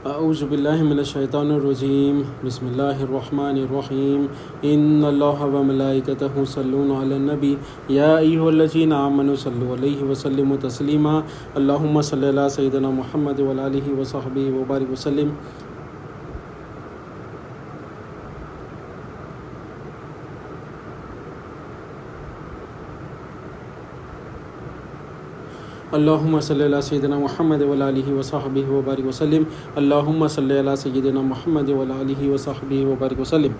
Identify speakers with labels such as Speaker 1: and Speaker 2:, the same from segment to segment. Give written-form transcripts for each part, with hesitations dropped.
Speaker 1: اعوذ باللہ من الشیطان الرجیم بسم اللہ الرحمن الرحیم ان اللہ وملائکتہ یصلون علی النبی یا ایھا الذین آمنوا صلوا علیہ وسلموا تسلیما اللہم صلی علی سیدنا محمد وعلی آلہ وصحبہ وبارک وسلم۔ اللہم صلی علی سیدنا محمد وعلی آلہ وصحبہ وبارک وسلم۔ اللہم صلی علی سیدنا محمد وعلی آلہ وصحبہ وبارک وسلم۔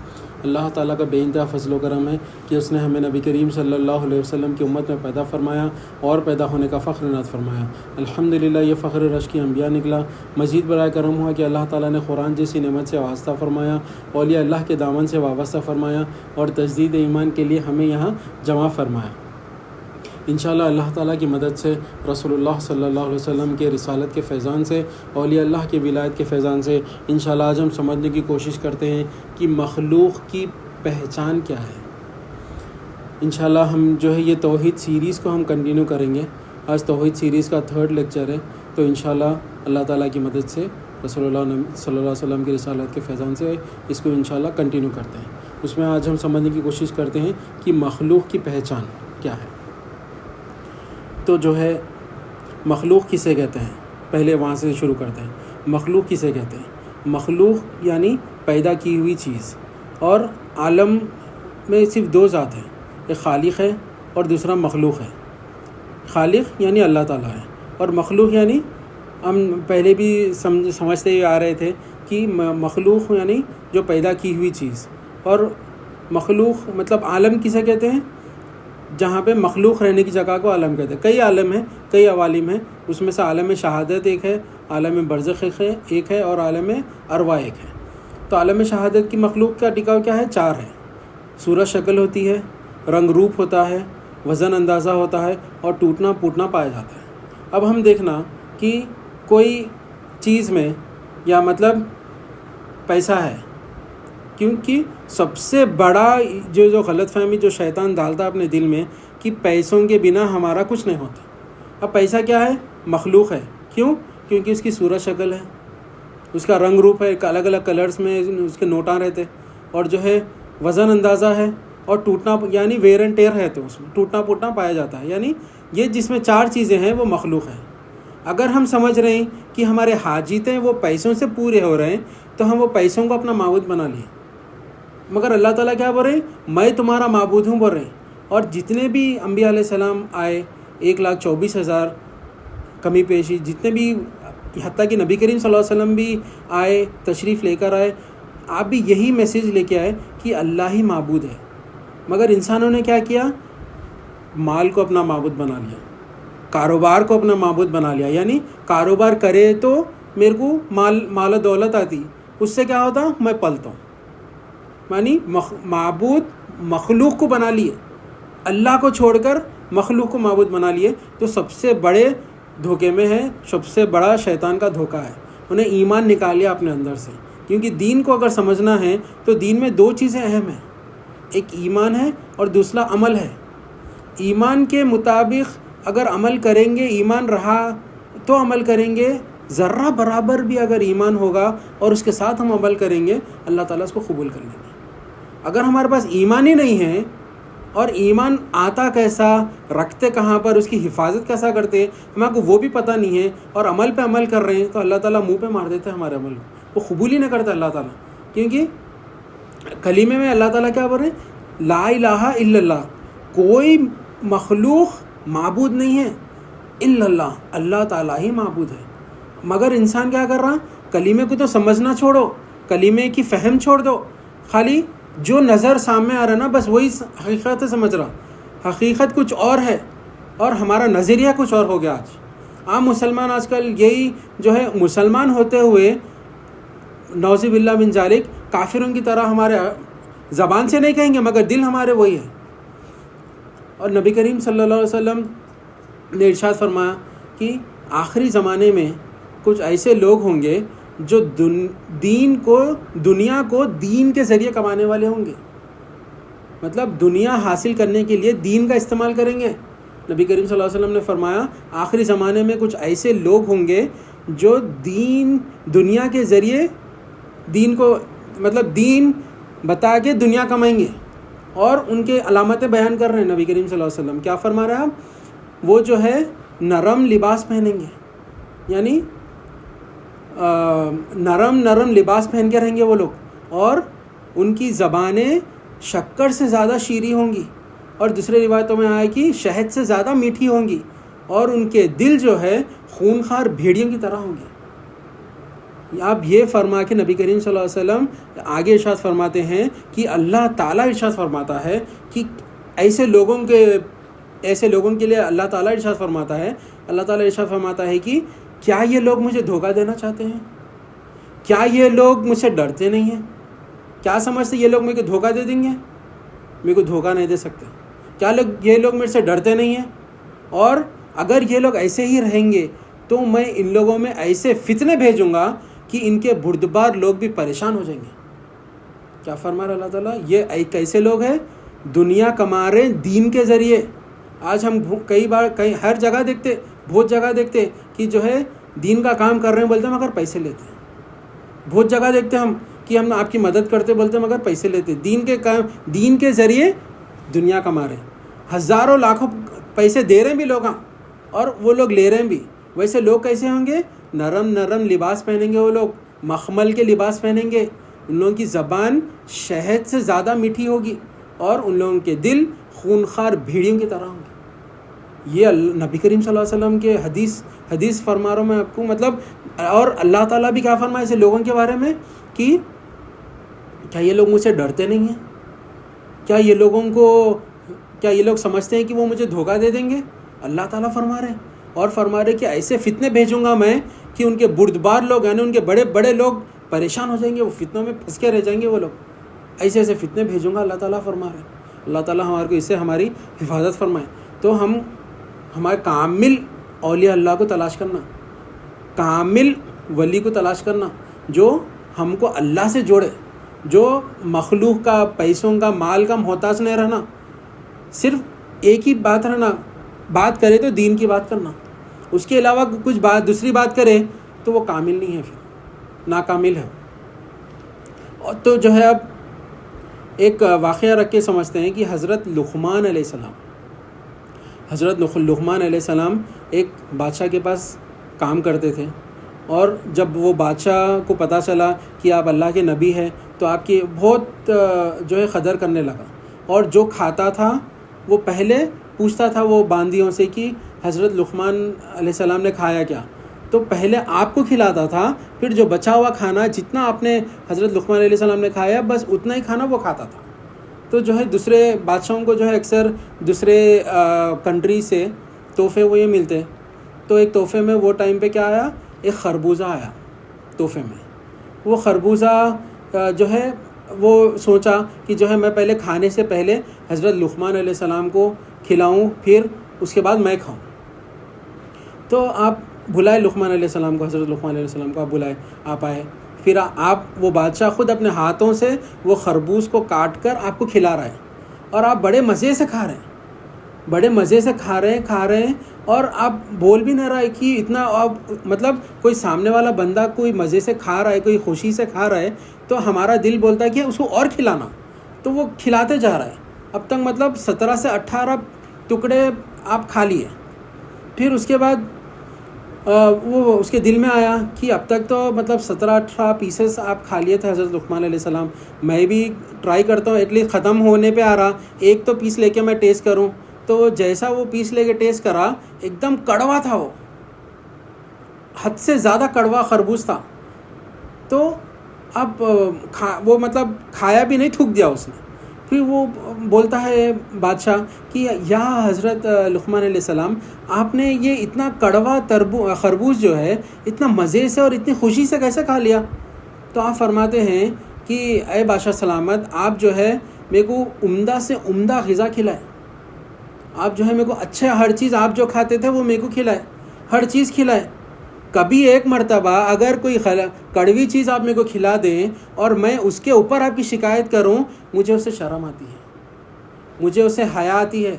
Speaker 1: اللہ تعالیٰ کا بے انتہا فضل و کرم ہے کہ اس نے ہمیں نبی کریم صلی اللہ علیہ وسلم کی امت میں پیدا فرمایا اور پیدا ہونے کا فخر عنایت فرمایا۔ الحمدللہ یہ فخر رش کی انبیاء نکلا۔ مزید برائے کرم ہوا کہ اللہ تعالیٰ نے قرآن جیسی نعمت سے وابستہ فرمایا، اولیاء اللہ کے دامن سے وابستہ فرمایا اور تجدید ایمان کے لیے ہمیں یہاں جمع فرمایا۔ انشاءاللہ اللہ تعالیٰ کی مدد سے، رسول اللہ صلی اللہ علیہ وسلم کے رسالت کے فیضان سے، اولیاء اللہ کے ولایت کے فیضان سے انشاءاللہ آج ہم سمجھنے کی کوشش کرتے ہیں کہ مخلوق کی پہچان کیا ہے۔ انشاءاللہ ہم جو ہے یہ توحید سیریز کو ہم کنٹینیو کریں گے۔ آج توحید سیریز کا 3rd لیکچر ہے، تو انشاءاللہ اللہ تعالیٰ کی مدد سے رسول اللہ صلی اللہ علیہ وسلم کی رسالت کے فیضان سے اس کو انشاءاللہ کنٹینیو کرتے ہیں۔ اس میں آج ہم سمجھنے کی کوشش کرتے ہیں کہ مخلوق کی پہچان کیا ہے۔ تو جو ہے مخلوق کسے کہتے ہیں، پہلے وہاں سے شروع کرتے ہیں۔ مخلوق کسے کہتے ہیں؟ مخلوق یعنی پیدا کی ہوئی چیز، اور عالم میں صرف 2 ذات ہیں، ایک خالق ہے اور دوسرا مخلوق ہے۔ خالق یعنی اللہ تعالیٰ ہے، اور مخلوق یعنی ہم پہلے بھی سمجھتے ہی آ رہے تھے کہ مخلوق یعنی جو پیدا کی ہوئی چیز، اور مخلوق مطلب عالم کسے کہتے ہیں؟ جہاں پہ مخلوق رہنے کی جگہ کو عالم کہتے ہیں۔ کئی عالم ہیں، کئی عوالم ہیں، اس میں سے عالم شہادت ایک ہے، عالم برزخ ایک ہے، اور عالم ارواح ایک ہے۔ تو عالم شہادت کی مخلوق کا ٹکاؤ کیا ہے؟ 4 ہے۔ صورت شکل ہوتی ہے، رنگ روپ ہوتا ہے، وزن اندازہ ہوتا ہے، اور ٹوٹنا پھوٹنا پایا جاتا ہے۔ اب ہم دیکھنا کہ کوئی چیز میں یا مطلب پیسہ ہے، کیونکہ سب سے بڑا جو غلط فہمی جو شیطان ڈالتا اپنے دل میں کہ پیسوں کے بنا ہمارا کچھ نہیں ہوتا۔ اب پیسہ کیا ہے؟ مخلوق ہے۔ کیوں؟ کیونکہ اس کی صورت شکل ہے، اس کا رنگ روپ ہے، الگ الگ کلرز میں اس کے نوٹاں رہتے، اور جو ہے وزن اندازہ ہے، اور ٹوٹنا یعنی ویئر اینڈ ٹیئر ہے، تو اس میں ٹوٹنا پھوٹنا پایا جاتا ہے۔ یعنی یہ جس میں 4 چیزیں ہیں وہ مخلوق ہے۔ اگر ہم سمجھ رہے ہیں کہ ہمارے حاجتیں وہ پیسوں سے پورے ہو رہے ہیں، تو ہم وہ پیسوں کو اپنا معبود بنا لیے، مگر اللہ تعالیٰ کیا بول رہے ہیں؟ میں تمہارا معبود ہوں بول رہے ہیں۔ اور جتنے بھی انبیاء علیہ السلام آئے، 1,24,000 کمی پیشی، جتنے بھی، حتیٰ کہ نبی کریم صلی اللہ علیہ وسلم بھی آئے، تشریف لے کر آئے، آپ بھی یہی میسیج لے کے آئے کہ اللہ ہی معبود ہے۔ مگر انسانوں نے کیا کیا؟ مال کو اپنا معبود بنا لیا، کاروبار کو اپنا معبود بنا لیا۔ یعنی کاروبار کرے تو میرے کو مال و دولت آتی، اس سے کیا ہوتا؟ میں پلتا ہوں۔ یعنی معبود مخلوق کو بنا لیے، اللہ کو چھوڑ کر مخلوق کو معبود بنا لیے، تو سب سے بڑے دھوکے میں ہے، سب سے بڑا شیطان کا دھوکہ ہے۔ انہیں ایمان نکال لیا اپنے اندر سے، کیونکہ دین کو اگر سمجھنا ہے تو دین میں 2 چیزیں اہم ہیں، ایک ایمان ہے اور دوسرا عمل ہے۔ ایمان کے مطابق اگر عمل کریں گے، ایمان رہا تو عمل کریں گے، ذرہ برابر بھی اگر ایمان ہوگا اور اس کے ساتھ ہم عمل کریں گے، اللہ تعالیٰ اس کو قبول کر لیں گے۔ اگر ہمارے پاس ایمان ہی نہیں ہے، اور ایمان آتا کیسا، رکھتے کہاں پر، اس کی حفاظت کیسا کرتے، ہمیں کو وہ بھی پتہ نہیں ہے، اور عمل پہ عمل کر رہے ہیں، تو اللہ تعالیٰ منہ پہ مار دیتے ہیں ہمارے عمل کو، وہ قبول ہی نہ کرتا اللہ تعالیٰ۔ کیونکہ کلمے میں اللہ تعالیٰ کیا بول رہے ہیں؟ لا الہ الا اللہ، کوئی مخلوق معبود نہیں ہے الا اللہ، اللہ تعالیٰ ہی معبود ہے۔ مگر انسان کیا کر رہا؟ کلمے کو تو سمجھنا چھوڑو، کلمے کی فہم چھوڑ دو، خالی جو نظر سامنے آ رہا نا بس وہی حقیقت سمجھ رہا۔ حقیقت کچھ اور ہے، اور ہمارا نظریہ کچھ اور ہو گیا۔ عام مسلمان آج کل یہی جو ہے، مسلمان ہوتے ہوئے نعوذ باللہ من ذالک کافروں کی طرح ہمارے زبان سے نہیں کہیں گے، مگر دل ہمارے وہی ہے۔ اور نبی کریم صلی اللہ علیہ وسلم نے ارشاد فرمایا کہ آخری زمانے میں کچھ ایسے لوگ ہوں گے جو دنیا کو دین کے ذریعے کمانے والے ہوں گے، مطلب دنیا حاصل کرنے کے لیے دین کا استعمال کریں گے۔ نبی کریم صلی اللہ علیہ وسلم نے فرمایا آخری زمانے میں کچھ ایسے لوگ ہوں گے جو دنیا کے ذریعے دین کو مطلب دین بتا کے دنیا کمائیں گے، اور ان کے علامتیں بیان کر رہے ہیں نبی کریم صلی اللہ علیہ وسلم. کیا فرما رہے ہیں آپ؟ وہ جو ہے نرم لباس پہنیں گے، یعنی نرم لباس پہن کے رہیں گے وہ لوگ، اور ان کی زبانیں شکر سے زیادہ شیریں ہوں گی، اور دوسرے روایتوں میں آیا کہ شہد سے زیادہ میٹھی ہوں گی، اور ان کے دل جو ہے خونخوار بھیڑیوں کی طرح ہوں گے. آپ یہ فرما کے نبی کریم صلی اللہ علیہ وسلم آگے ارشاد فرماتے ہیں کہ اللہ تعالیٰ ارشاد فرماتا ہے کہ ایسے لوگوں کے لیے اللہ تعالیٰ ارشاد فرماتا ہے کہ کیا یہ لوگ مجھے دھوکہ دینا چاہتے ہیں؟ کیا یہ لوگ مجھ سے ڈرتے نہیں ہیں؟ کیا سمجھتے یہ لوگ میرے کو دھوکہ دے دیں گے؟ میرے کو دھوکہ نہیں دے سکتے. کیا یہ لوگ میرے سے ڈرتے نہیں ہیں؟ اور اگر یہ لوگ ایسے ہی رہیں گے تو میں ان لوگوں میں ایسے فتنے بھیجوں گا کہ ان کے بردبار لوگ بھی پریشان ہو جائیں گے. کیا فرما رہا اللہ تعالیٰ؟ یہ کیسے لوگ ہیں؟ دنیا کما رہے دین کے ذریعے. آج ہم ہر جگہ دیکھتے، بہت جگہ دیکھتے کہ جو ہے دین کا کام کر رہے ہیں بولتے ہیں مگر پیسے لیتے ہیں. بہت جگہ دیکھتے ہم کہ ہم آپ کی مدد کرتے بولتے ہیں مگر پیسے لیتے. دین کے ذریعے دنیا کما رہے ہیں، ہزاروں لاکھوں پیسے دے رہے ہیں بھی لوگ، اور وہ لوگ لے رہے ہیں بھی. ویسے لوگ کیسے ہوں گے؟ نرم لباس پہنیں گے وہ لوگ، مخمل کے لباس پہنیں گے. ان لوگوں کی زبان شہد سے زیادہ میٹھی ہوگی، اور ان لوگوں کے دل خونخوار بھیڑیوں کی طرح ہوں گے. یہ نبی کریم صلی اللہ علیہ وسلم کے حدیث فرما رہا ہوں میں آپ کو. مطلب اور اللہ تعالیٰ بھی کیا فرمائے ایسے لوگوں کے بارے میں کہ کیا یہ لوگ مجھ سے ڈرتے نہیں ہیں؟ کیا یہ لوگ سمجھتے ہیں کہ وہ مجھے دھوکہ دے دیں گے؟ اللہ تعالیٰ فرما رہے ہیں، اور فرما رہے کہ ایسے فتنے بھیجوں گا میں کہ ان کے بردبار لوگ یعنی ان کے بڑے بڑے لوگ پریشان ہو جائیں گے، وہ فتنوں میں پھنس کے رہ جائیں گے وہ لوگ. ایسے فتنے بھیجوں گا اللہ تعالیٰ فرما رہے ہیں. اللہ تعالیٰ ہمارے کو اس سے ہماری حفاظت فرمائے. تو ہمارے کامل اولیاء اللہ کو تلاش کرنا، کامل ولی کو تلاش کرنا جو ہم کو اللہ سے جوڑے، جو مخلوق کا، پیسوں کا، مال کا محتاج نہیں رہنا، صرف ایک ہی بات کرے تو دین کی بات کرنا. اس کے علاوہ کچھ دوسری بات کرے تو وہ کامل نہیں ہے، پھر ناکامل ہے. اور تو جو ہے اب ایک واقعہ رکھ کے سمجھتے ہیں کہ حضرت لقمان علیہ السلام ایک بادشاہ کے پاس کام کرتے تھے، اور جب وہ بادشاہ کو پتہ چلا کہ آپ اللہ کے نبی ہیں تو آپ کی بہت جو ہے قدر کرنے لگا. اور جو کھاتا تھا وہ پہلے پوچھتا تھا وہ باندیوں سے کہ حضرت لقمان علیہ السلام نے کھایا کیا، تو پہلے آپ کو کھلاتا تھا، پھر جو بچا ہوا کھانا جتنا آپ نے حضرت لقمان علیہ السلام نے کھایا بس اتنا ہی کھانا وہ کھاتا تھا. تو جو ہے دوسرے بادشاہوں کو جو ہے اکثر دوسرے کنٹری سے تحفے وہ یہ ملتے. تو ایک تحفے میں وہ ٹائم پہ کیا آیا، ایک خربوزہ آیا تحفے میں. وہ خربوزہ جو ہے وہ سوچا کہ جو ہے میں پہلے کھانے سے پہلے حضرت لقمان علیہ السلام کو کھلاؤں، پھر اس کے بعد میں کھاؤں. تو آپ بلائے لقمان علیہ السلام کو، حضرت لقمان علیہ السلام کو آپ بلائے، آپ آئے. پھر وہ بادشاہ خود اپنے ہاتھوں سے وہ خربوز کو کاٹ کر آپ کو کھلا رہا ہے، اور آپ بڑے مزے سے کھا رہے ہیں، اور آپ بول بھی نہ رہا ہے کہ اتنا آپ مطلب کوئی سامنے والا بندہ کوئی مزے سے کھا رہا ہے، کوئی خوشی سے کھا رہا ہے، تو ہمارا دل بولتا ہے کہ اس کو اور کھلانا. تو وہ کھلاتے جا رہا ہے. اب تک مطلب 17 سے 18 ٹکڑے آپ کھا لیے. پھر اس کے بعد وہ اس کے دل میں آیا کہ اب تک تو مطلب 17-18 پیسز آپ کھا لیے تھے حضرت لقمان علیہ السلام، میں بھی ٹرائی کرتا ہوں ایٹ لیسٹ ختم ہونے پہ آ رہا، ایک تو پیس لے کے میں ٹیسٹ کروں. تو جیسا وہ پیس لے کے ٹیسٹ کرا ایک دم کڑوا تھا، وہ حد سے زیادہ کڑوا خربوز تھا. تو اب وہ مطلب کھایا بھی نہیں، تھوک دیا اس نے. پھر وہ بولتا ہے بادشاہ کہ یا حضرت لقمان علیہ السلام، آپ نے یہ اتنا کڑوا خربوز جو ہے اتنا مزے سے اور اتنی خوشی سے کیسے کھا لیا؟ تو آپ فرماتے ہیں کہ اے بادشاہ سلامت، آپ جو ہے میرے کو عمدہ سے عمدہ غذا کھلائے، آپ جو ہے میرے کو اچھا ہر چیز آپ جو کھاتے تھے وہ میرے کو کھلائے، ہر چیز کھلائے. کبھی ایک مرتبہ اگر کوئی کڑوی چیز آپ میرے کو کھلا دیں اور میں اس کے اوپر آپ کی شکایت کروں، مجھے اس سے شرم آتی ہے، مجھے اس سے حیا آتی ہے.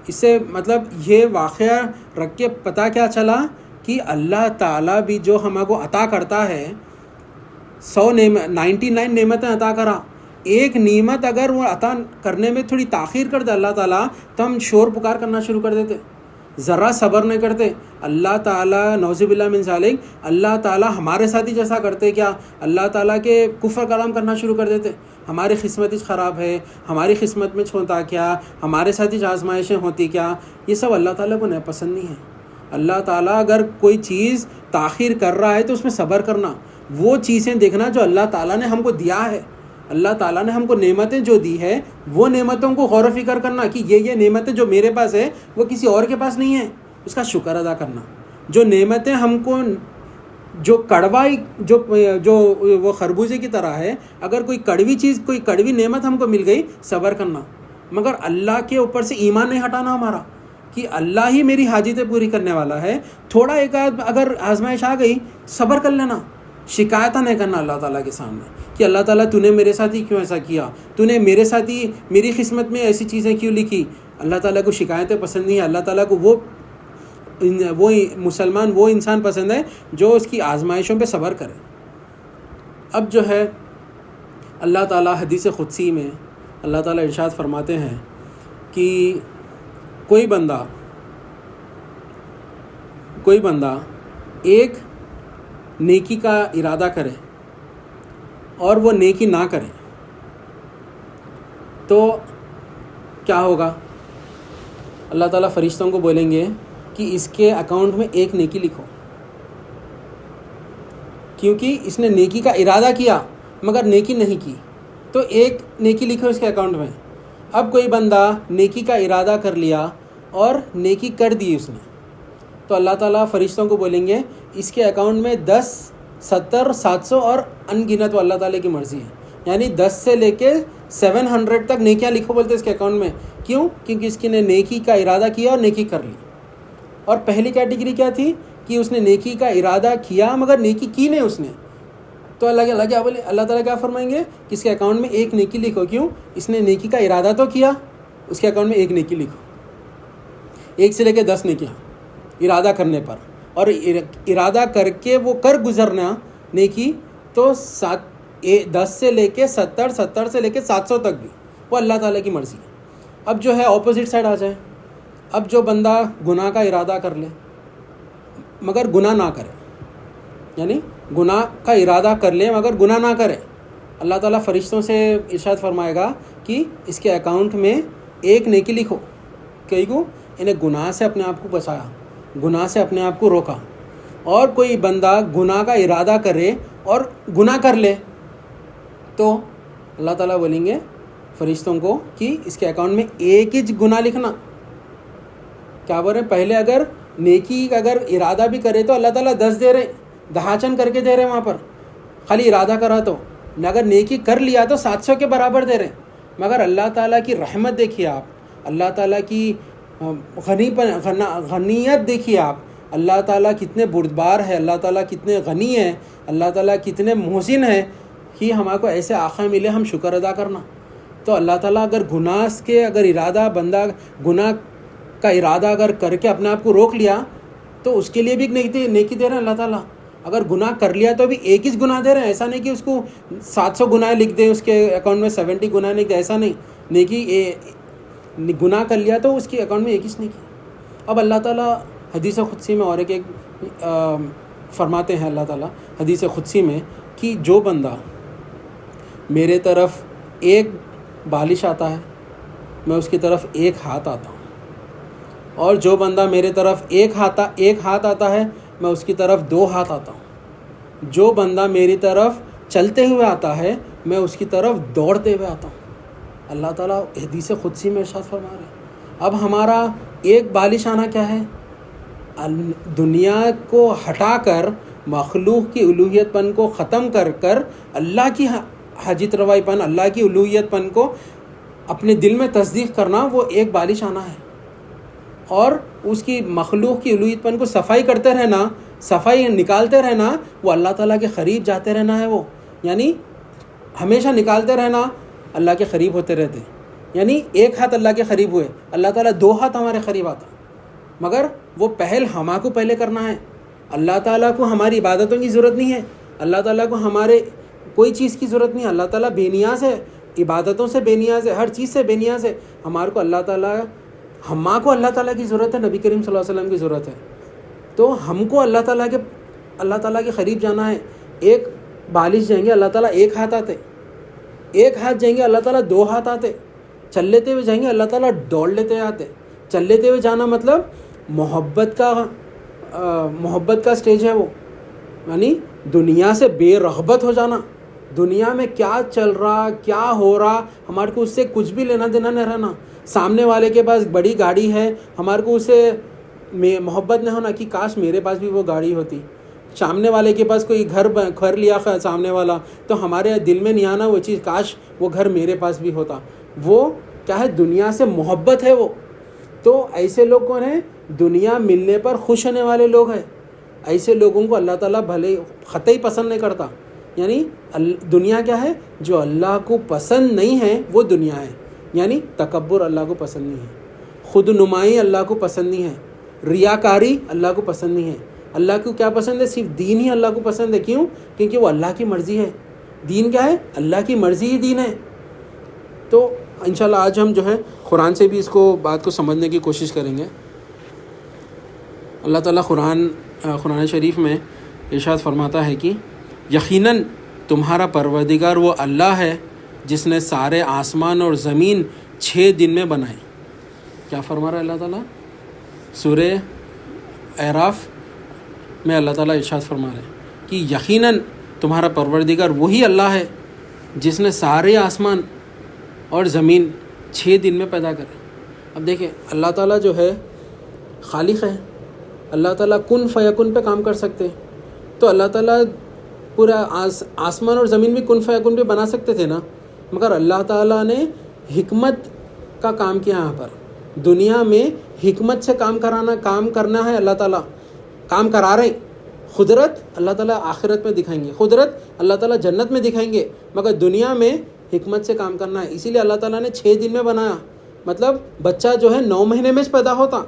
Speaker 1: اس سے مطلب یہ واقعہ رکھ کے پتہ کیا چلا کہ اللہ تعالیٰ بھی جو ہم کو عطا کرتا ہے 99 نعمتیں عطا کرا، ایک نعمت اگر وہ عطا کرنے میں تھوڑی تاخیر کر دے اللہ تعالیٰ تو ہم شور پکار کرنا شروع کر دیتے، ذرا صبر نہیں کرتے۔ اللہ تعالیٰ نعوذ باللہ من ذالک، اللہ تعالیٰ ہمارے ساتھ ہی جیسا کرتے کیا، اللہ تعالیٰ کے کفر کلام کرنا شروع کر دیتے۔ ہماری قسمت خراب ہے، ہماری قسمت میں ہوتا کیا، ہمارے ساتھ ہی آزمائشیں ہوتی کیا، یہ سب اللہ تعالیٰ کو نہیں پسند نہیں ہے۔ اللہ تعالیٰ اگر کوئی چیز تاخیر کر رہا ہے تو اس میں صبر کرنا، وہ چیزیں دیکھنا جو اللہ تعالیٰ نے ہم کو دیا ہے۔ اللہ تعالیٰ نے ہم کو نعمتیں جو دی ہے وہ نعمتوں کو غور و فکر کرنا کہ یہ نعمتیں جو میرے پاس ہے وہ کسی اور کے پاس نہیں ہے، اس کا شکر ادا کرنا۔ جو نعمتیں ہم کو جو کڑوائی جو وہ خربوزے کی طرح ہے، اگر کوئی کڑوی چیز کوئی کڑوی نعمت ہم کو مل گئی صبر کرنا، مگر اللہ کے اوپر سے ایمان نہیں ہٹانا ہمارا کہ اللہ ہی میری حاجتیں پوری کرنے والا ہے۔ تھوڑا ایک اگر آزمائش آ گئی صبر کر لینا، شکایت نہیں کرنا اللہ تعالیٰ کے سامنے کہ اللہ تعالیٰ تو نے میرے ساتھ ہی کیوں ایسا کیا، تو نے میرے ساتھ ہی میری قسمت میں ایسی چیزیں کیوں لکھی۔ اللہ تعالیٰ کو شکایتیں پسند نہیں ہے، اللہ تعالیٰ کو وہ مسلمان وہ انسان پسند ہے جو اس کی آزمائشوں پہ صبر کرے۔ اب جو ہے اللہ تعالیٰ حدیث قدسی میں اللہ تعالیٰ ارشاد فرماتے ہیں کہ کوئی بندہ ایک نیکی کا ارادہ کرے اور وہ نیکی نہ کرے تو کیا ہوگا؟ اللہ تعالیٰ فرشتوں کو بولیں گے کہ اس کے اکاؤنٹ میں ایک نیکی لکھو، کیونکہ اس نے نیکی کا ارادہ کیا مگر نیکی نہیں کی، تو ایک نیکی لکھو اس کے اکاؤنٹ میں۔ اب کوئی بندہ نیکی کا ارادہ کر لیا اور نیکی کر دی اس نے، تو اللہ تعالیٰ فرشتوں کو بولیں گے اس کے اکاؤنٹ میں 10 70 700 اور ان گنت، وہ اللہ تعالیٰ کی مرضی ہے، یعنی 10 سے لے کے 700 تک نیکیاں لکھو بولتے اس کے اکاؤنٹ میں۔ کیوں؟ کیونکہ اس کی نے نیکی کا ارادہ کیا اور نیکی کر لی۔ اور پہلی کیٹیگری کیا تھی کہ اس نے نیکی کا ارادہ کیا مگر نیکی کی نہیں اس نے، تو اللہ تعالیٰ کیا فرمائیں گے کہ اس کے اکاؤنٹ میں ایک نیکی لکھو۔ کیوں؟ اس نے نیکی کا ارادہ تو کیا، اس کے اکاؤنٹ میں ایک نیکی لکھو، 1 سے لے کے 10 نیکیاں ارادہ کرنے پر، اور ارادہ کر کے وہ کر گزرنا نیکی تو 10 سے لے کے 70 70 سے لے کے 700 تک بھی وہ اللہ تعالیٰ کی مرضی ہے۔ اب جو ہے اپوزٹ سائڈ آ جائے، اب جو بندہ گناہ کا ارادہ کر لے مگر گناہ نہ کرے، یعنی گناہ کا ارادہ کر لے مگر گناہ نہ کرے، اللہ تعالیٰ فرشتوں سے ارشاد فرمائے گا کہ اس کے اکاؤنٹ میں ایک نیکی لکھو، کیوں؟ انہیں گناہ سے اپنے آپ کو بچایا، گناہ سے اپنے آپ کو روکا۔ اور کوئی بندہ گناہ کا ارادہ کرے اور گناہ کر لے تو اللہ تعالیٰ بولیں گے فرشتوں کو کہ اس کے اکاؤنٹ میں ایک ہی گناہ لکھنا۔ کیا بول رہے ہیں؟ پہلے اگر نیکی اگر ارادہ بھی کرے تو اللہ تعالیٰ 10 دے رہے، دہاچن کر کے دے رہے، وہاں پر خالی ارادہ کرا تو، اگر نیکی کر لیا تو 700 کے برابر دے رہے۔ مگر اللہ تعالیٰ کی رحمت دیکھیے آپ، اللہ تعالیٰ کی غنیت دیکھیے آپ، اللہ تعالیٰ کتنے بردبار ہے، اللہ تعالیٰ کتنے غنی ہے، اللہ تعالیٰ کتنے محسن ہے کہ ہمارے کو ایسے آقا ملے، ہم شکر ادا کرنا۔ تو اللہ تعالیٰ اگر گناہ کے اگر ارادہ بندہ گناہ کا ارادہ اگر کر کے اپنے آپ کو روک لیا تو اس کے لیے بھی ایک نیکی دے رہے ہیں اللہ تعالیٰ۔ اگر گناہ کر لیا تو بھی ایک ہی گناہ دے رہے ہیں، ایسا نہیں کہ اس کو 700 گناہ لکھ دیں، اس کے اکاؤنٹ میں 70 گناہ لکھ دیں، ایسا نہیں۔ نیکی گناہ کر لیا تو اس کے اکاؤنٹ میں ایک ہی نیکی۔ اب اللہ تعالیٰ حدیث قدسی میں اور ایک فرماتے ہیں اللہ تعالیٰ حدیث قدسی میں کہ جو بندہ میرے طرف ایک بالش آتا ہے میں اس کی طرف ایک ہاتھ آتا ہوں، اور جو بندہ میرے طرف ایک ہاتھ آتا ہے میں اس کی طرف 2 ہاتھ آتا ہوں، جو بندہ میری طرف چلتے ہوئے آتا ہے میں اس کی طرف دوڑتے ہوئے آتا ہوں۔ اللہ تعالیٰ حدیث قدسی میں ارشاد فرما رہے ہیں۔ اب ہمارا ایک بالش آنا کیا ہے؟ دنیا کو ہٹا کر مخلوق کی الوہیت پن کو ختم کر اللہ کی حاجت روائی پن، اللہ کی الوہیت پن کو اپنے دل میں تصدیق کرنا، وہ ایک بالش آنا ہے۔ اور اس کی مخلوق کی الوہیت پن کو صفائی کرتے رہنا، صفائی نکالتے رہنا، وہ اللہ تعالیٰ کے قریب جاتے رہنا ہے۔ وہ یعنی ہمیشہ نکالتے رہنا، اللہ کے قریب ہوتے رہتے، یعنی ایک ہاتھ اللہ کے قریب ہوئے، اللہ تعالیٰ 2 ہاتھ ہمارے قریب آتا، مگر وہ پہل ہما کو پہلے کرنا ہے۔ اللہ تعالیٰ کو ہماری عبادتوں کی ضرورت نہیں ہے، اللہ تعالیٰ کو ہمارے کوئی چیز کی ضرورت نہیں ہے، اللہ تعالیٰ بے نیاز ہے، عبادتوں سے بے نیاز ہے، ہر چیز سے بے نیاز ہے۔ ہمارے کو اللہ تعالیٰ کی ضرورت ہے، نبی کریم صلی اللہ علیہ وسلم کی ضرورت ہے۔ تو ہم کو اللہ تعالیٰ کے قریب جانا ہے۔ ایک بالش جائیں گے اللہ تعالیٰ ایک ہاتھ آتے، ایک ہاتھ جائیں گے اللہ تعالیٰ دو ہاتھ آتے، چل لیتے ہوئے جائیں گے اللہ تعالیٰ دوڑ لیتے آتے۔ چل لیتے ہوئے جانا مطلب محبت کا سٹیج ہے وہ، یعنی دنیا سے بے رغبت ہو جانا، دنیا میں کیا چل رہا کیا ہو رہا ہمارے کو اس سے کچھ بھی لینا دینا نہیں رہنا۔ سامنے والے کے پاس بڑی گاڑی ہے، ہمارے کو اسے محبت نہیں ہونا کہ کاش میرے پاس بھی وہ گاڑی ہوتی۔ سامنے والے کے پاس کوئی گھر لیا سامنے والا، تو ہمارے دل میں نہیں آنا وہ چیز کاش وہ گھر میرے پاس بھی ہوتا۔ وہ کیا ہے؟ دنیا سے محبت ہے وہ۔ تو ایسے لوگ کون ہیں؟ دنیا ملنے پر خوش ہونے والے لوگ ہیں۔ ایسے لوگوں کو اللہ تعالیٰ بھلے قطعی پسند نہیں کرتا۔ یعنی دنیا کیا ہے؟ جو اللہ کو پسند نہیں ہے وہ دنیا ہے۔ یعنی تکبر اللہ کو پسند نہیں ہے، خود نمائی اللہ کو پسند نہیں ہے، ریاکاری اللہ کو پسند نہیں ہے۔ اللہ کو کیا پسند ہے؟ صرف دین ہی اللہ کو پسند ہے۔ کیوں؟ کیونکہ وہ اللہ کی مرضی ہے۔ دین کیا ہے؟ اللہ کی مرضی ہی دین ہے۔ تو انشاءاللہ آج ہم جو ہے قرآن سے بھی اس کو بات کو سمجھنے کی کوشش کریں گے۔ اللہ تعالیٰ قرآن شریف میں ارشاد فرماتا ہے کہ یقیناً تمہارا پروردگار وہ اللہ ہے جس نے سارے آسمان اور زمین 6 دن میں بنائے۔ کیا فرما رہا ہے اللہ تعالیٰ؟ سورہ اعراف میں اللہ تعالیٰ ارشاد فرما رہے ہیں کہ یقیناً تمہارا پروردگار وہی اللہ ہے جس نے سارے آسمان اور زمین 6 دن میں پیدا کرے۔ اب دیکھیں اللہ تعالیٰ جو ہے خالق ہے، اللہ تعالیٰ کن فیکن پہ کام کر سکتے، تو اللہ تعالیٰ پورا آسمان اور زمین بھی کن فیکن پہ بنا سکتے تھے نا، مگر اللہ تعالیٰ نے حکمت کا کام کیا یہاں پر۔ دنیا میں حکمت سے کام کرنا ہے، اللہ تعالیٰ کام کرا رہے ہیں۔ قدرت اللہ تعالیٰ آخرت میں دکھائیں گے، قدرت اللہ تعالیٰ جنت میں دکھائیں گے، مگر دنیا میں حکمت سے کام کرنا ہے۔ اسی لیے اللہ تعالیٰ نے 6 دن میں بنایا۔ مطلب بچہ جو ہے 9 مہینے میں پیدا ہوتا،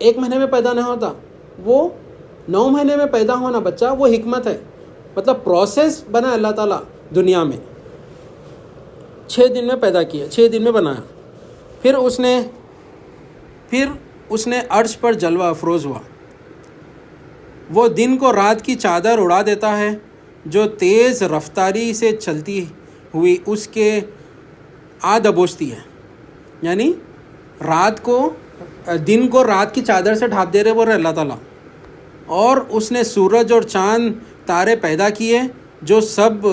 Speaker 1: 1 مہینے میں پیدا نہیں ہوتا، وہ 9 مہینے میں پیدا ہونا بچہ وہ حکمت ہے۔ مطلب پروسیس بنا اللہ تعالیٰ دنیا میں 6 دن میں پیدا کیا، 6 دن میں بنایا۔ پھر اس نے عرش پر جلوہ افروز ہوا۔ وہ دن کو رات کی چادر اڑا دیتا ہے جو تیز رفتاری سے چلتی ہوئی اس کے دبوچتی ہے۔ یعنی دن کو رات کی چادر سے ڈھانپ دے رہے وہ اللہ تعالیٰ۔ اور اس نے سورج اور چاند تارے پیدا کیے جو سب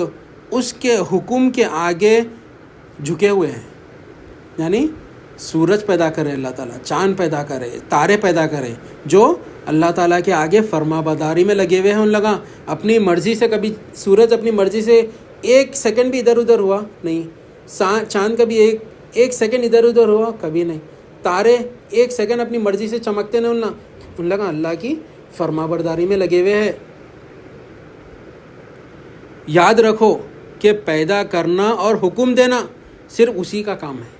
Speaker 1: اس کے حکم کے آگے جھکے ہوئے ہیں۔ یعنی سورج پیدا کرے اللہ تعالیٰ، چاند پیدا کرے، تارے پیدا کرے جو اللہ تعالیٰ کے آگے فرما برداری میں لگے ہوئے ہیں۔ ان لگا اپنی مرضی سے، کبھی سورج اپنی مرضی سے 1 سیکنڈ بھی ادھر ادھر ہوا نہیں، چاند کبھی ایک سیکنڈ ادھر ادھر ہوا کبھی نہیں، تارے 1 سیکنڈ اپنی مرضی سے چمکتے نہیں، ان لگا اللہ کی فرما برداری میں لگے ہوئے ہیں۔ یاد رکھو کہ پیدا کرنا اور حکم دینا صرف اسی کا کام ہے۔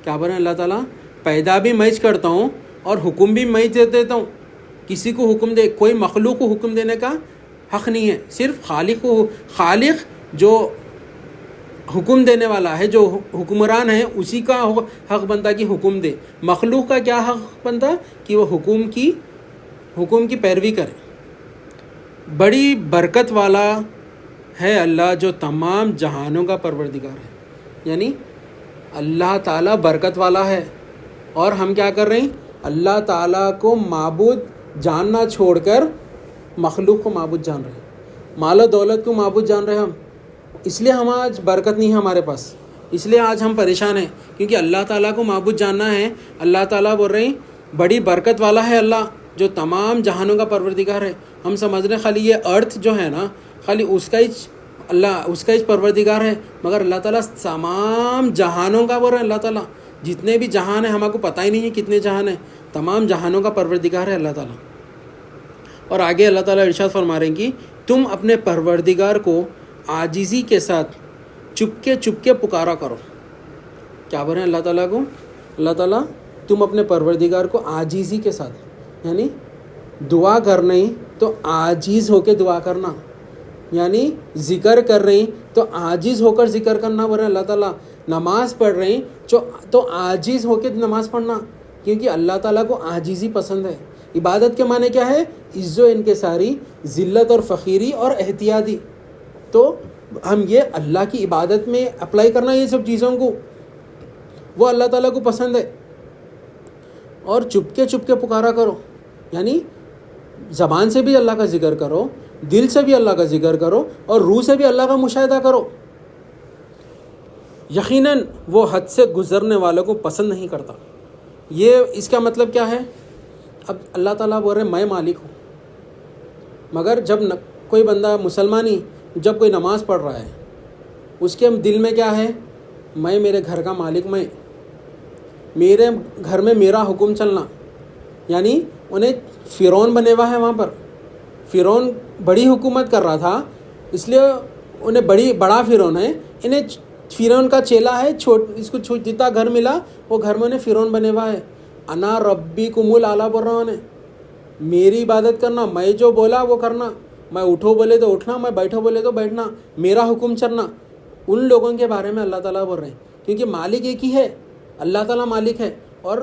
Speaker 1: کیا بولے اللہ تعالیٰ؟ پیدا بھی میں کرتا ہوں اور حکم بھی میں دیتا ہوں۔ کسی کو حکم کوئی مخلوق کو حکم دینے کا حق نہیں ہے، صرف خالق جو حکم دینے والا ہے، جو حکمران ہے، اسی کا حق بنتا کہ حکم دے۔ مخلوق کا کیا حق بنتا کہ وہ حکم کی پیروی کرے۔ بڑی برکت والا ہے اللہ جو تمام جہانوں کا پروردگار ہے۔ یعنی اللہ تعالیٰ برکت والا ہے، اور ہم کیا کر رہے ہیں؟ اللہ تعالیٰ کو معبود جاننا چھوڑ کر مخلوق کو معبود جان رہے ہیں، مال و دولت کو معبود جان رہے ہیں ہم۔ اس لیے ہم آج برکت نہیں ہے ہمارے پاس، اس لیے آج ہم پریشان ہیں، کیونکہ اللہ تعالیٰ کو معبود جاننا ہے۔ اللہ تعالیٰ بول رہے ہیں بڑی برکت والا ہے اللہ جو تمام جہانوں کا پروردگار ہے۔ ہم سمجھ رہے ہیں خالی یہ ارتھ جو ہے نا، خالی اس کا ہی پروردگار ہے، مگر اللہ تعالیٰ تمام جہانوں کا بول رہے ہیں۔ اللہ تعالیٰ جتنے بھی جہان ہیں، ہمارے کو پتہ ہی نہیں ہے کتنے جہان ہیں، تمام جہانوں کا پروردگار ہے اللہ تعالیٰ۔ اور آگے اللہ تعالیٰ ارشاد فرما رہے ہیں کہ تم اپنے پروردگار کو عاجزی کے ساتھ چپکے پکارا کرو۔ کیا بول رہے ہیں اللہ تعالیٰ کو؟ اللہ تعالیٰ تم اپنے پروردگار کو عاجزی کے ساتھ، یعنی دعا کرنے تو عاجز ہو کے دعا کرنا، یعنی ذکر کر رہی تو عاجز ہو کر ذکر کرنا بول رہے اللہ تعالیٰ. نماز پڑھ رہی تو عاجز ہو کے نماز پڑھنا، کیونکہ اللہ تعالیٰ کو عاجزی پسند ہے. عبادت کے معنی کیا ہے؟ عز و انکساری، ذلت اور فقیری اور احتیاطی. تو ہم یہ اللہ کی عبادت میں اپلائی کرنا یہ سب چیزوں کو، وہ اللہ تعالیٰ کو پسند ہے. اور چپ کے پکارا کرو، یعنی زبان سے بھی اللہ کا ذکر کرو، دل سے بھی اللہ کا ذکر کرو، اور روح سے بھی اللہ کا مشاہدہ کرو. یقیناً وہ حد سے گزرنے والوں کو پسند نہیں کرتا. یہ اس کا مطلب کیا ہے؟ اب اللہ تعالیٰ بول رہے میں مالک ہوں، مگر جب کوئی بندہ مسلمانی جب کوئی نماز پڑھ رہا ہے، اس کے دل میں کیا ہے؟ میں میرے گھر کا مالک، میں میرے گھر میں میرا حکم چلنا. یعنی انہیں فرعون بنے ہوا ہے، وہاں پر فرعون بڑی حکومت کر رہا تھا، اس لیے انہیں بڑا فرعون ہے، انہیں فرعون کا چیلا ہے، اس کو جتنا گھر ملا وہ گھر میں انہیں فرعون بنے ہوا ہے. انا ربکم الاعلیٰ بول رہا انہیں، میری عبادت کرنا، میں جو بولا وہ کرنا، میں اٹھو بولے تو اٹھنا، میں بیٹھو بولے تو بیٹھنا، میرا حکم چلنا. ان لوگوں کے بارے میں اللہ تعالیٰ بول رہے ہیں، کیونکہ مالک ایک ہی ہے، اللہ تعالیٰ مالک ہے. اور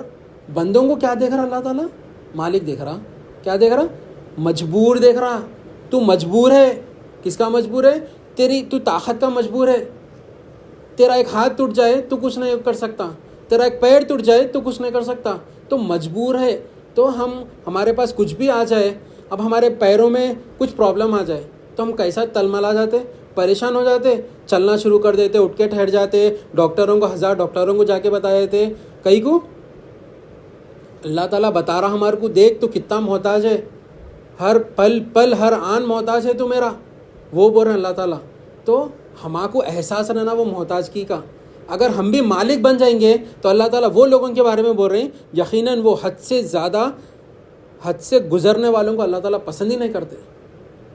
Speaker 1: بندوں کو کیا دیکھ رہا اللہ تعالیٰ؟ مالک دیکھ رہا. کیا دیکھ رہا؟ مجبور دیکھ رہا. تو مجبور ہے. کس کا مجبور ہے؟ تو طاقت کا مجبور ہے. تیرا ایک ہاتھ ٹوٹ جائے تو کچھ نہیں کر سکتا، تیرا ایک پیر ٹوٹ جائے تو کچھ نہیں کر سکتا، تو مجبور ہے. تو ہمارے پاس کچھ بھی آ جائے، اب ہمارے پیروں میں کچھ پرابلم آ جائے تو ہم کیسا تلملا جاتے، پریشان ہو جاتے، چلنا شروع کر دیتے، اٹھ کے ٹھہر جاتے، ڈاکٹروں کو 1000 ڈاکٹروں کو جا کے بتا دیتے. کئی کو اللہ تعالیٰ بتا رہا ہمارے کو، دیکھ تو کتنا محتاج ہے، ہر پل ہر آن محتاج ہے تو میرا، وہ بول رہے ہیں اللہ تعالیٰ. تو ہمارے کو احساس رہنا وہ محتاجگی کا. اگر ہم بھی مالک بن جائیں گے تو اللہ تعالیٰ وہ لوگوں کے بارے میں بول رہے ہیں یقیناً وہ حد سے گزرنے والوں کو اللہ تعالیٰ پسند ہی نہیں کرتے.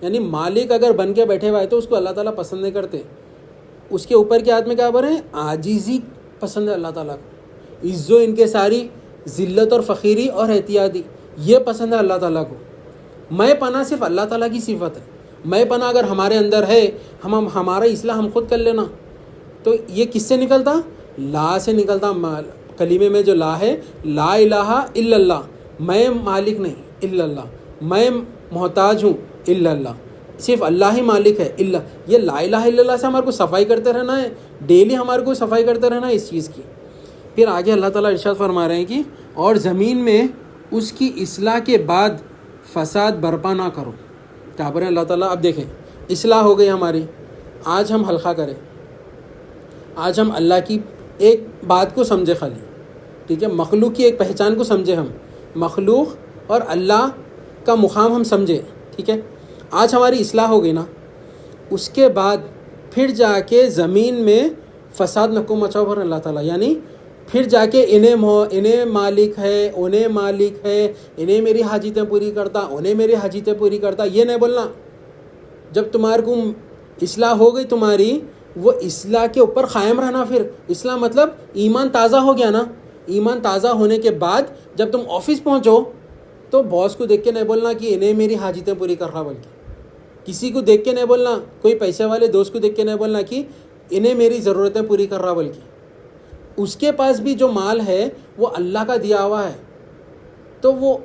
Speaker 1: یعنی مالک اگر بن کے بیٹھے ہوئے تو اس کو اللہ تعالیٰ پسند نہیں کرتے. اس کے اوپر کے آدمی کیا بول رہے ہیں؟ عاجزی پسند ہے اللہ تعالیٰ کو، عز و انکساری، ذلت اور فقیری اور احتیاطی، یہ پسند ہے اللہ تعالیٰ کو. میں پناہ صرف اللہ تعالیٰ کی صفت ہے. میں پناہ اگر ہمارے اندر ہے، ہمارا اصلاح ہم خود کر لینا، تو یہ کس سے نکلتا؟ لا سے نکلتا. کلمے میں جو لا ہے، لا الہ الا اللہ، میں مالک نہیں الا اللہ، میں محتاج ہوں الا اللہ، صرف اللہ ہی مالک ہے الا. یہ لا الہ الا اللہ سے ہمارے کو صفائی کرتے رہنا ہے، ڈیلی ہمارے کو صفائی کرتے رہنا ہے اس چیز کی. پھر آگے اللہ تعالیٰ ارشاد فرما رہے ہیں کہ اور زمین میں اس کی اصلاح کے بعد فساد برپا نہ کرو. کیا بولے اللہ تعالیٰ؟ اب دیکھیں، اصلاح ہو گئی ہماری، آج ہم حلقہ کریں، آج ہم اللہ کی ایک بات کو سمجھے، خالی ٹھیک ہے، مخلوق کی ایک پہچان کو سمجھے، ہم مخلوق اور اللہ کا مقام ہم سمجھے، ٹھیک ہے. آج ہماری اصلاح ہو گئی نا، اس کے بعد پھر جا کے زمین میں فساد نہ کو مچاؤ بھر اللہ تعالیٰ. یعنی پھر جا کے انہیں مالک ہے، انہیں میری حاجتیں پوری کرتا، انہیں میری حاجتیں پوری کرتا، یہ نہیں بولنا. جب تمہارے کو اصلاح ہو گئی تمہاری، وہ اصلاح کے اوپر قائم رہنا. پھر اصلاح مطلب ایمان تازہ ہو گیا نا. ایمان تازہ ہونے کے بعد جب تم آفس پہنچو تو باس کو دیکھ کے نہیں بولنا کہ انہیں میری حاجتیں پوری کر رہا، بلکہ کسی کو دیکھ کے نہیں بولنا، کوئی پیسے والے دوست کو دیکھ کے نہیں بولنا کہ انہیں میری ضرورتیں پوری کر رہا، بلکہ اس کے پاس بھی جو مال ہے وہ اللہ کا دیا ہوا ہے. تو وہ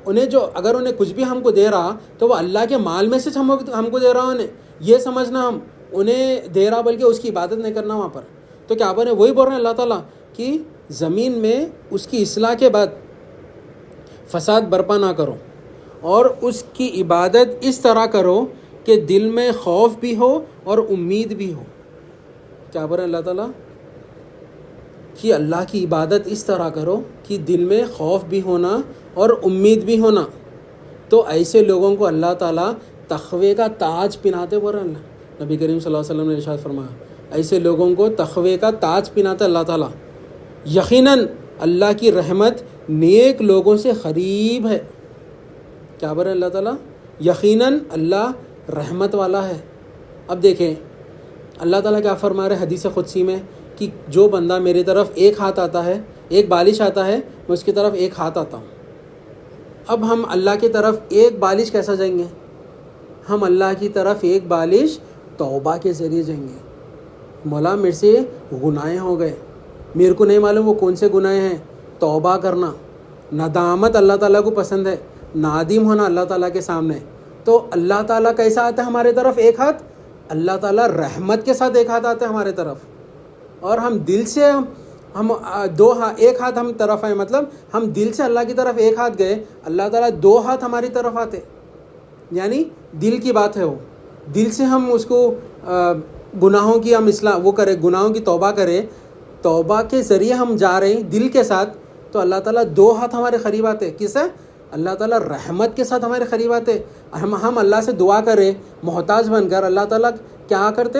Speaker 1: اگر انہیں کچھ بھی ہم کو دے رہا تو وہ اللہ کے مال میں سے ہم کو دے رہا، انہیں یہ سمجھنا ہم انہیں دے رہا، بلکہ اس کی عبادت نہیں کرنا وہاں پر. تو کیا بولے؟ وہی بول رہے ہیں اللہ تعالیٰ کہ زمین میں اس کی اصلاح کے بعد فساد برپا نہ کرو، اور اس کی عبادت اس طرح کرو کہ دل میں خوف بھی ہو اور امید بھی ہو. کیا بول رہے ہیں اللہ تعالیٰ؟ کہ اللہ کی عبادت اس طرح کرو کہ دل میں خوف بھی ہونا اور امید بھی ہونا. تو ایسے لوگوں کو اللہ تعالیٰ تقوی کا تاج پہناتے. بول رہے ہیں نبی کریم صلی اللہ علیہ وسلم نے ارشاد فرمایا، ایسے لوگوں کو تقوی کا تاج پہناتا اللہ تعالیٰ. یقیناً اللہ کی رحمت نیک لوگوں سے قریب ہے. کیا بول رہے ہیں اللہ تعالیٰ؟ یقیناً اللہ رحمت والا ہے. اب دیکھیں اللہ تعالیٰ کیا فرما رہے حدیث قدسی میں کہ جو بندہ میری طرف ایک ہاتھ آتا ہے، ایک بالش آتا ہے، میں اس کی طرف ایک ہاتھ آتا ہوں. اب ہم اللہ کی طرف ایک بالش کیسا جائیں گے؟ ہم اللہ کی طرف ایک بالش توبہ کے ذریعے جائیں گے. مولا میرے سے گناہ ہو گئے, میرے کو نہیں معلوم وہ کون سے گناہ ہیں. توبہ کرنا, ندامت اللہ تعالیٰ کو پسند ہے, نادم ہونا اللہ تعالیٰ کے سامنے. تو اللہ تعالیٰ کیسا آتا ہے ہمارے طرف؟ ایک ہاتھ. اللہ تعالیٰ رحمت کے ساتھ ایک ہاتھ آتا ہے ہمارے طرف, اور ہم دل سے ہم ایک ہاتھ ہم طرف آئے, مطلب ہم دل سے اللہ کی طرف ایک ہاتھ گئے, اللہ تعالیٰ 2 ہاتھ ہماری طرف آتے. یعنی دل کی بات ہے, وہ دل سے ہم اس کو گناہوں کی ہم اصلاح وہ کریں, گناہوں کی توبہ کریں, توبہ کے ذریعے ہم جا رہے ہیں دل کے ساتھ, تو اللہ تعالیٰ 2 ہاتھ ہمارے قریب آتے. کس ہے؟ اللہ تعالیٰ رحمت کے ساتھ ہمارے قریب آتے. ہم اللہ سے دعا کریں محتاج بن کر, اللہ تعالیٰ کیا کرتے؟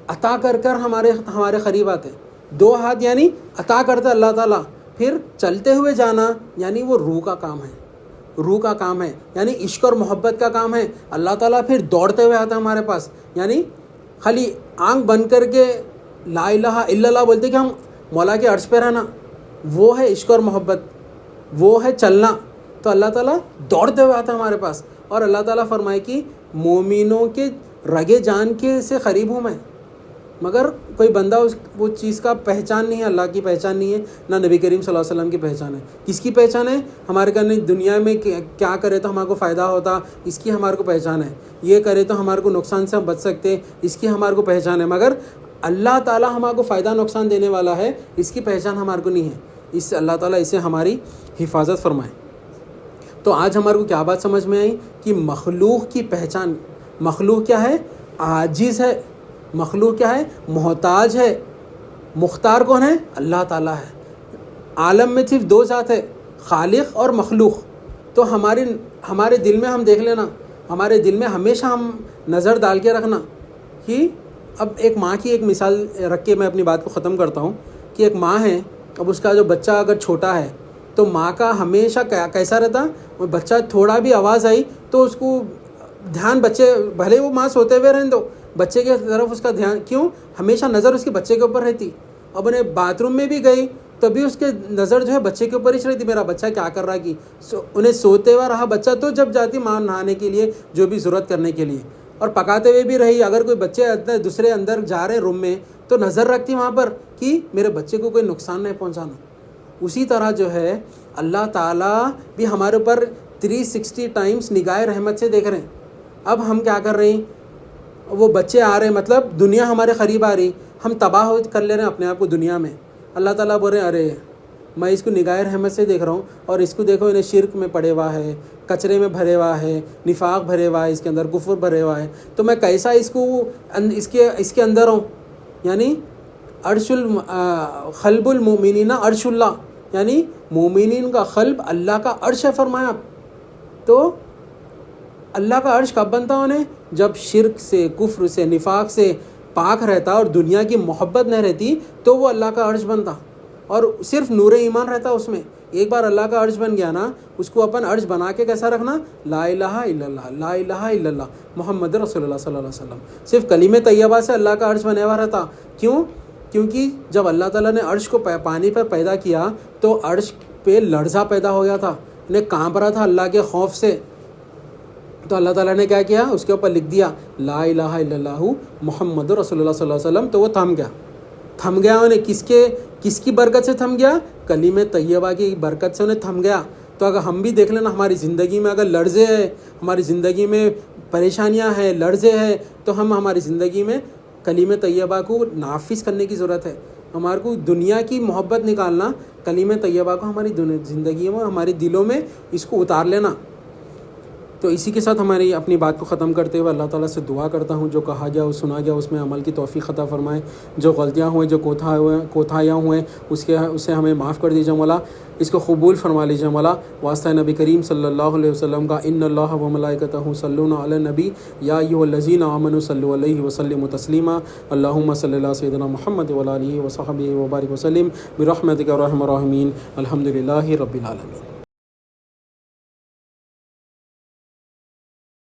Speaker 1: عطا کر کر ہمارے قریب آتے. 2 ہاتھ یعنی عطا کرتے اللہ تعالیٰ. پھر چلتے ہوئے جانا یعنی وہ روح کا کام ہے, روح کا کام ہے, یعنی عشق اور محبت کا کام ہے. اللہ تعالیٰ پھر دوڑتے ہوئے آتا ہے ہمارے پاس, یعنی خالی آنکھ بند کر کے لا الہ الا اللہ بولتے کہ ہم مولا کے عرش پہ رہنا, وہ ہے عشق اور محبت, وہ ہے چلنا. تو اللہ تعالیٰ دوڑتے ہوئے آتا ہے ہمارے پاس, اور اللہ تعالیٰ فرمائے کہ مومنوں کے رگے جان کے سے قریب ہوں میں. مگر کوئی بندہ وہ چیز کا پہچان نہیں ہے, اللہ کی پہچان نہیں ہے, نہ نبی کریم صلی اللہ علیہ وسلم کی پہچان ہے. کس کی پہچان ہے؟ ہمارے کرنے دنیا میں کیا کرے تو ہمارے کو فائدہ ہوتا, اس کی ہمارے کو پہچان ہے. یہ کرے تو ہمارے کو نقصان سے ہم بچ سکتے, اس کی ہمارے کو پہچان ہے. مگر اللہ تعالیٰ ہمارے کو فائدہ نقصان دینے والا ہے, اس کی پہچان ہمارے کو نہیں ہے. اس سے اللہ تعالیٰ اسے ہماری حفاظت فرمائے. تو آج ہمارے کو کیا بات سمجھ میں آئی کہ مخلوق کی پہچان, مخلوق کیا ہے؟ عاجز ہے. مخلوق کیا ہے؟ محتاج ہے. مختار کون ہے؟ اللہ تعالیٰ ہے. عالم میں صرف 2 ذات ہے, خالق اور مخلوق. تو ہمارے دل میں ہم دیکھ لینا, ہمارے دل میں ہمیشہ ہم نظر ڈال کے رکھنا کہ اب ایک ماں کی ایک مثال رکھ کے میں اپنی بات کو ختم کرتا ہوں کہ ایک ماں ہے, اب اس کا جو بچہ اگر چھوٹا ہے تو ماں کا ہمیشہ کیسا رہتا, وہ بچہ تھوڑا بھی آواز آئی تو اس کو دھیان, بچے بھلے وہ ماں سوتے ہوئے رہیں تو بچے کی طرف اس کا دھیان, کیوں؟ ہمیشہ نظر اس کے بچے کے اوپر رہتی. اب انہیں باتھ روم میں بھی گئی تو بھی اس کے نظر جو ہے بچے کے اوپر ہی رہتی, میرا بچہ کیا کر رہا ہے. انہیں سوتے ہوا رہا بچہ, تو جب جاتی ماں نہانے کے لیے جو بھی ضرورت کرنے کے لیے, اور پکاتے ہوئے بھی رہی, اگر کوئی بچے دوسرے اندر جا رہے روم میں تو نظر رکھتی وہاں پر کہ میرے بچے کو کوئی نقصان نہیں پہنچانا. اسی طرح جو ہے اللہ تعالیٰ بھی ہمارے اوپر 360 ٹائمز نگاہ رحمت سے دیکھ رہے ہیں. اب ہم کیا کر رہے ہیں؟ وہ بچے آ رہے ہیں, مطلب دنیا ہمارے قریب آ رہی, ہم تباہ کر لے رہے ہیں اپنے آپ کو دنیا میں. اللہ تعالیٰ بول رہے ہیں ارے میں اس کو نگاہ رحمت سے دیکھ رہا ہوں, اور اس کو دیکھو انہیں شرک میں پڑے ہوا ہے, کچرے میں بھرے ہوا ہے, نفاق بھرے ہوا ہے, اس کے اندر کفر بھرے ہوا ہے, تو میں کیسا اس کے اندر ہوں. یعنی قلب المؤمنین عرش اللہ, یعنی مومنین کا قلب اللہ کا عرش ہے فرمایا. تو اللہ کا عرش کب بنتا انہیں؟ جب شرک سے, کفر سے, نفاق سے پاک رہتا اور دنیا کی محبت نہیں رہتی, تو وہ اللہ کا عرش بنتا, اور صرف نور ایمان رہتا اس میں. ایک بار اللہ کا عرش بن گیا نا, اس کو اپن عرش بنا کے کیسا رکھنا؟ لا الہ الا اللہ, لا الہ الا اللہ محمد رسول اللہ صلی اللہ علیہ وسلم. صرف کلمہ طیبہ سے اللہ کا عرش بنے ہوا رہتا. کیوں؟ کیونکہ جب اللہ تعالیٰ نے عرش کو پانی پر پیدا کیا تو عرش پہ لرزہ پیدا ہو گیا تھا, انہیں کانپ رہا تھا اللہ کے خوف سے. تو اللہ تعالیٰ نے کیا کیا؟ اس کے اوپر لکھ دیا لا الہ الا اللہ محمد رسول اللہ صلی اللہ علیہ وسلم. تو وہ تھم گیا انہیں. کس کی برکت سے تھم گیا؟ کلمہ طیبہ کی برکت سے انہیں تھم گیا. تو اگر ہم بھی دیکھ لینا ہماری زندگی میں اگر لرزے ہے, ہماری زندگی میں پریشانیاں ہیں, لرزے ہے, تو ہماری زندگی میں کلمہ طیبہ کو نافذ کرنے کی ضرورت ہے. ہمارے کو دنیا کی محبت نکالنا, کلمہ طیبہ کو ہماری زندگی میں, ہمارے دلوں میں اس کو اتار لینا. تو اسی کے ساتھ ہماری اپنی بات کو ختم کرتے ہوئے اللہ تعالیٰ سے دعا کرتا ہوں جو کہا گیا وہ سنا گیا اس میں عمل کی توفیق عطا فرمائے. جو غلطیاں ہوئیں, جو کوتاہیاں ہوئیں, اسے ہمیں معاف کر دیجیے مولا. اس کو قبول فرما لیجیے مولا. واسطہ نبی کریم صلی اللہ علیہ وسلم کا ان اللہ و ملائکتہ یصلون علی النبی یا ایھا الذین آمنوا صلوا علیہ وسلموا تسلیما. اللہم صلی علی سیدنا محمد وعلی آلہ وصحبہ وبارک وسلم برحمتک یا ارحم الراحمین. الحمد للہ رب العالمین.